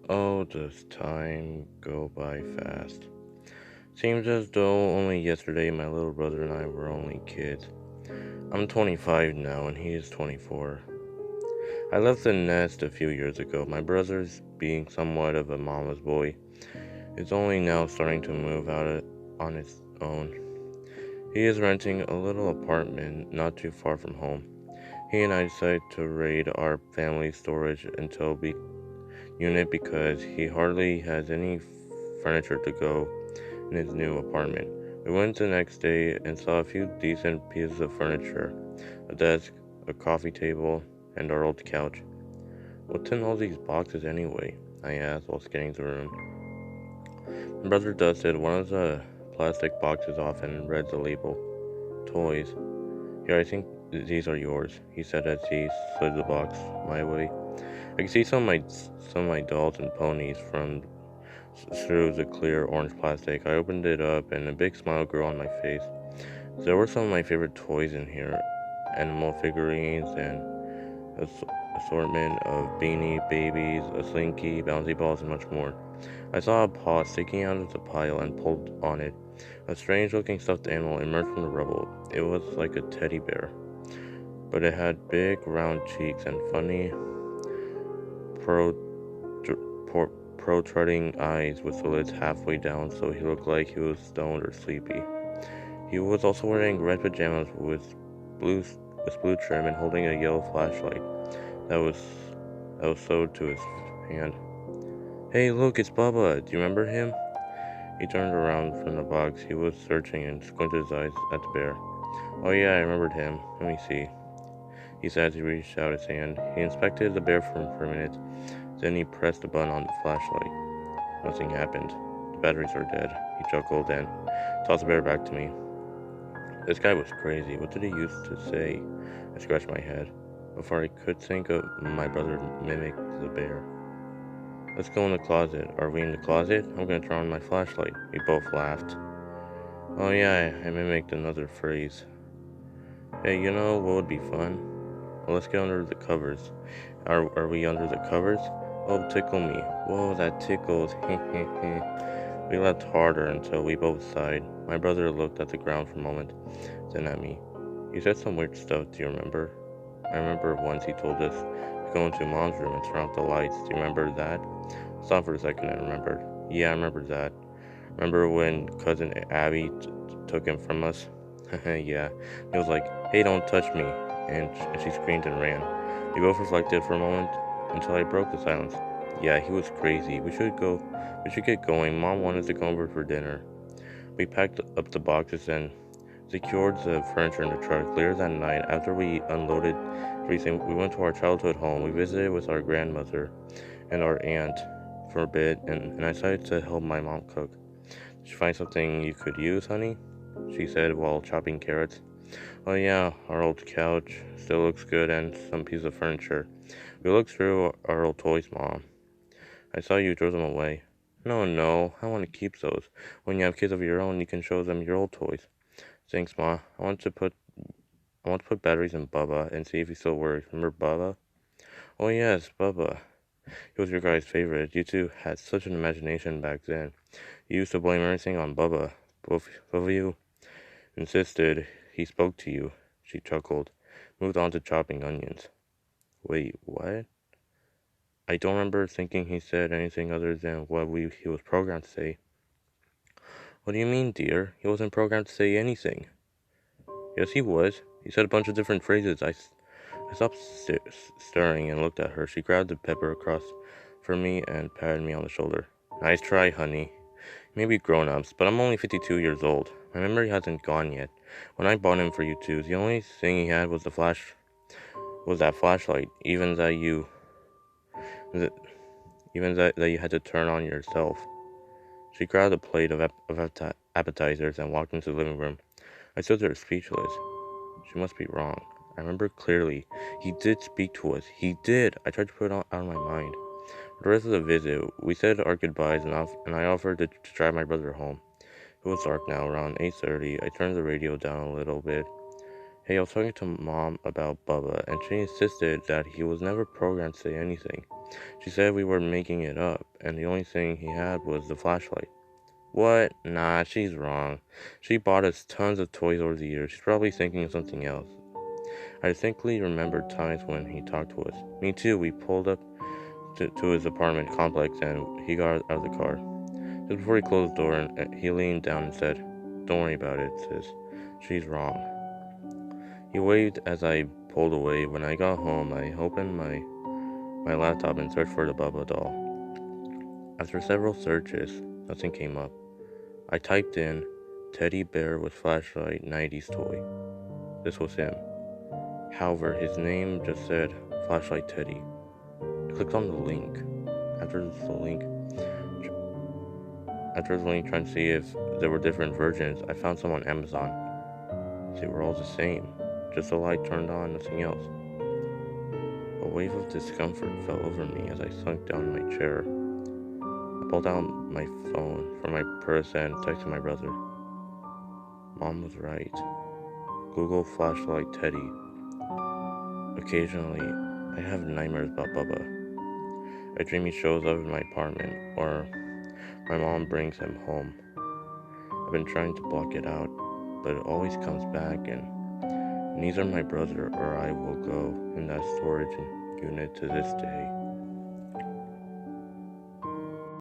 Oh, does time go by fast? Seems as though only yesterday my little brother and I were only kids. I'm 25 now and he is 24. I left the nest a few years ago. My brother's being somewhat of a mama's boy. Is only now starting to move out on his own. He is renting a little apartment not too far from home. He and I decided to raid our family storage until unit because he hardly has any furniture to go in his new apartment. We went the next day and saw a few decent pieces of furniture, a desk, a coffee table, and our old couch. What's in all these boxes anyway? I asked while scanning the room. My brother dusted one of the plastic boxes off and read the label. Toys. Here, I think these are yours, he said as he slid the box my way. I could see some of my dolls and ponies from through the clear orange plastic. I opened it up and a big smile grew on my face. There were some of my favorite toys in here, animal figurines and assortment of beanie babies, a slinky, bouncy balls, and much more. I saw a paw sticking out of the pile and pulled on it. A strange-looking stuffed animal emerged from the rubble. It was like a teddy bear, but it had big, round cheeks and funny, pro protruding eyes with the lids halfway down so he looked like he was stoned or sleepy. He was also wearing red pajamas blue with blue trim and holding a yellow flashlight that was that was sewed to his hand. Hey, look, it's Bubba. Do you remember him? He turned around from the box. He was searching and squinted his eyes at the bear. Oh yeah, I remembered him. Let me see, he said as he reached out his hand. He inspected the bear for a minute. Then he pressed a button on the flashlight. Nothing happened. The batteries are dead. He chuckled and tossed the bear back to me. This guy was crazy. What did he used to say? I scratched my head. Before I could think of, my brother mimicked the bear. Let's go in the closet. Are we in the closet? I'm gonna turn on my flashlight. We both laughed. Oh yeah, I mimicked another phrase. Hey, you know what would be fun? Well, let's get under the covers. Are we under the covers? Oh, tickle me. Whoa, that tickles. We laughed harder until we both sighed. My brother looked at the ground for a moment, then at me. You said some weird stuff, do you remember? I remember once he told us to go into Mom's room and turn off the lights. Do you remember that? I stopped for a second and remembered. Yeah, I remember that. Remember when cousin Abby took him from us? Yeah. He was like, hey, don't touch me. And she screamed and ran. We both reflected for a moment until I broke the silence. Yeah, he was crazy. We should go. We should get going. Mom wanted to come over for dinner. We packed up the boxes and secured the furniture in the truck. Later that night, after we unloaded everything, we went to our childhood home. We visited with our grandmother and our aunt for a bit, and I decided to help my mom cook. Did you find something you could use, honey? She said while chopping carrots. Oh yeah, our old couch still looks good and some piece of furniture. We looked through our old toys, Mom. I saw you throw them away. No, no, I want to keep those. When you have kids of your own, you can show them your old toys. Thanks, Ma. I want to put batteries in Bubba and see if he still works. Remember Bubba? Oh yes, Bubba. He was your guy's favorite. You two had such an imagination back then. You used to blame everything on Bubba. Both of you insisted he spoke to you. She chuckled, moved on to chopping onions. Wait, what? I don't remember thinking he said anything other than what he was programmed to say. What do you mean, dear? He wasn't programmed to say anything. Yes, he was. He said a bunch of different phrases. I stopped stirring and looked at her. She grabbed the pepper across from me and patted me on the shoulder. Nice try, honey. Maybe grown-ups, but I'm only 52 years old. My memory hasn't gone yet. When I bought him for you two, the only thing he had was that flashlight. That, that you had to turn on yourself. She grabbed a plate of appetizers and walked into the living room. I stood there speechless. She must be wrong. I remember clearly. He did speak to us. He did. I tried to put it out of my mind. For the rest of the visit, we said our goodbyes and I offered to drive my brother home. It was dark now, around 8:30. I turned the radio down a little bit. Hey, I was talking to Mom about Bubba, and she insisted that he was never programmed to say anything. She said we were making it up, and the only thing he had was the flashlight. What? Nah, she's wrong. She bought us tons of toys over the years. She's probably thinking of something else. I distinctly remember times when he talked to us. Me too, we pulled up to his apartment complex and he got out of the car. Just before he closed the door, and he leaned down and said, "Don't worry about it, sis. She's wrong." He waved as I pulled away. When I got home, I opened my laptop and searched for the Bubba doll. After several searches, nothing came up. I typed in teddy bear with flashlight 90s toy. This was him. However, his name just said flashlight Teddy. I clicked on the link. After the link, trying to see if there were different versions, I found some on Amazon. They were all the same. Just the light turned on, nothing else. A wave of discomfort fell over me as I sunk down in my chair. I pulled out my phone from my purse and texted my brother. Mom was right. Google flashlight Teddy. Occasionally, I have nightmares about Bubba. I dream he shows up in my apartment, or my mom brings him home. I've been trying to block it out, but it always comes back, and neither my brother or I will go in that storage unit to this day.